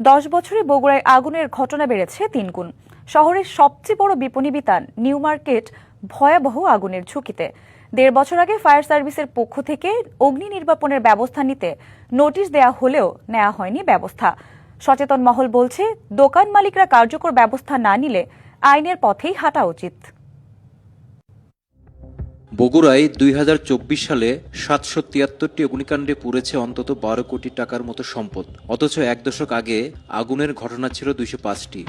10 বছরে বগুড়ায় আগুনের ঘটনা বেড়েছে 3 গুণ। শহরের সবচেয়ে বড় বিপণী বিতান নিউ মার্কেট ভয়াবহ আগুনের ঝুঁকিতে। 1.5 বছর আগে ফায়ার সার্ভিসের পক্ষ থেকে অগ্নি নির্বাপনের ব্যবস্থা নিতে নোটিশ দেয়া হলেও নেওয়া হয়নি ব্যবস্থা। সচেতন মহল বলছে, দোকান মালিকরা কার্যকর ব্যবস্থা না নিলে আইনের পথেই হাঁটা উচিত। বগুড়ায় 2024 সালে 773টি অগ্নিকাণ্ডে পুড়েছে অন্তত 12 কোটি টাকার মতো সম্পদ। অথচ 1 দশক আগে আগুনের ঘটনা ছিল 205টি।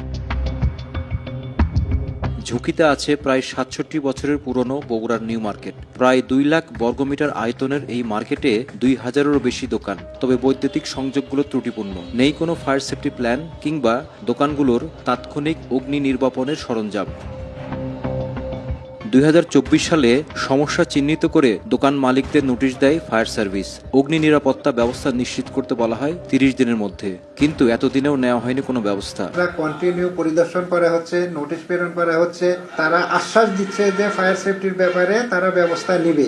ঝুঁকিতে আছে প্রায় 67 বছরের পুরনো বগুড়ার নিউ মার্কেট। প্রায় 2 লাখ বর্গমিটার আয়তনের এই মার্কেটে 2000-এরও বেশি দোকান। তবে বৈদ্যুতিক সংযোগগুলো ত্রুটিপূর্ণ, নেই কোনো ফায়ার সেফটি প্ল্যান কিংবা দোকানগুলোর তাৎক্ষণিক অগ্নি নির্বাপনের সরঞ্জাম। 2024 সালে সমস্যা চিহ্নিত করে দোকান মালিকদের নোটিশ দেয় ফায়ার সার্ভিস। অগ্নি নিরাপত্তা ব্যবস্থা নিশ্চিত করতে বলা হয় 30 দিনের মধ্যে, কিন্তু এতদিনেও নেওয়া হয়নি কোনো ব্যবস্থা। কন্টিনিউ পরিদর্শন করা হচ্ছে, নোটিশ প্রেরণ করা হচ্ছে, তারা আশ্বাস দিচ্ছে যে ফায়ার সেফটির ব্যাপারে তারা ব্যবস্থা নেবে,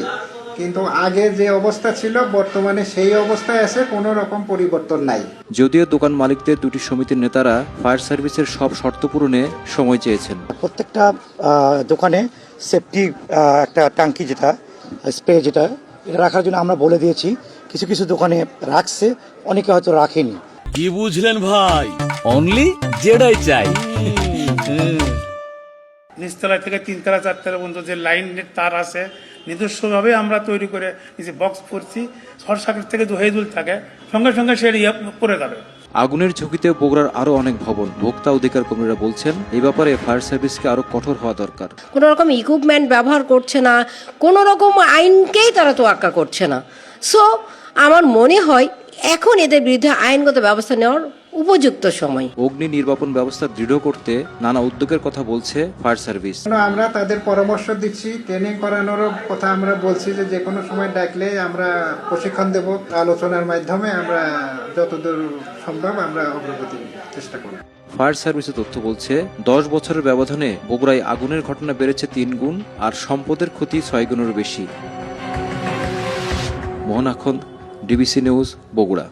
কিন্তু আগে যে অবস্থা ছিল বর্তমানে সেই অবস্থায় আছে, কোনো রকম পরিবর্তন নাই। যদিও দোকান মালিকদের দুটি সমিতির নেতারা ফায়ার সার্ভিসের সব শর্ত পূরণে সময় চেয়েছেন। প্রত্যেকটা দোকানে সেফটি একটা ট্যাঙ্কি যেটা স্প্রে যেটা এটা রাখার জন্য আমরা বলে দিয়েছি। কিছু কিছু দোকানে রাখছে, অনেকে হয়তো রাখেনি। কি বুঝলেন ভাই? অনলি যেটাই চাই। নিচতলা থেকে 3 তলা 4 তলা পর্যন্ত যে লাইনের তার আছে নিজস্বভাবে আমরা তৈরি করে নিজে বক্স করছি। শর্ট সার্কিট থেকে হয়ে দুল থাকে, সঙ্গে সঙ্গে সে পড়ে যাবে। আগুনের ঝুঁকিতে বগুড়ার আরো অনেক ভবন। ভোক্তা অধিকার কর্মীরা বলছেন, এই ব্যাপারে ফায়ার সার্ভিসকে আরো কঠোর হওয়া দরকার। কোনো রকম ইকুইপমেন্ট ব্যবহার করছে না, কোনো রকম আইনকেই তারা তোয়াক্কা করছে না। সো আমার মনে হয় এখন এদের বিরুদ্ধে আইনগত ব্যবস্থা নেওয়ার উপযুক্ত সময়। অগ্নি নির্বাপন ব্যবস্থা দৃঢ় করতে নানা উদ্যোগের কথা বলছে ফায়ার সার্ভিস। আমরা তাদের পরামর্শ দিচ্ছি, ট্রেনিং করানোর কথা আমরা বলছি যে কোনো সময় ডাকলে আমরা প্রশিক্ষণ দেব। আলোচনার মাধ্যমে আমরা যতদূর সম্ভব আমরা অগ্রগতির চেষ্টা করব। ফায়ার সার্ভিসের তথ্য বলছে, 10 বছরের ব্যবধানে বগুড়ায় আগুনের ঘটনা বেড়েছে 3 গুণ আর সম্পদের ক্ষতি 6 গুণেরও বেশি। মোহন আখন্দ, ডিবিসি নিউজ, বগুড়া।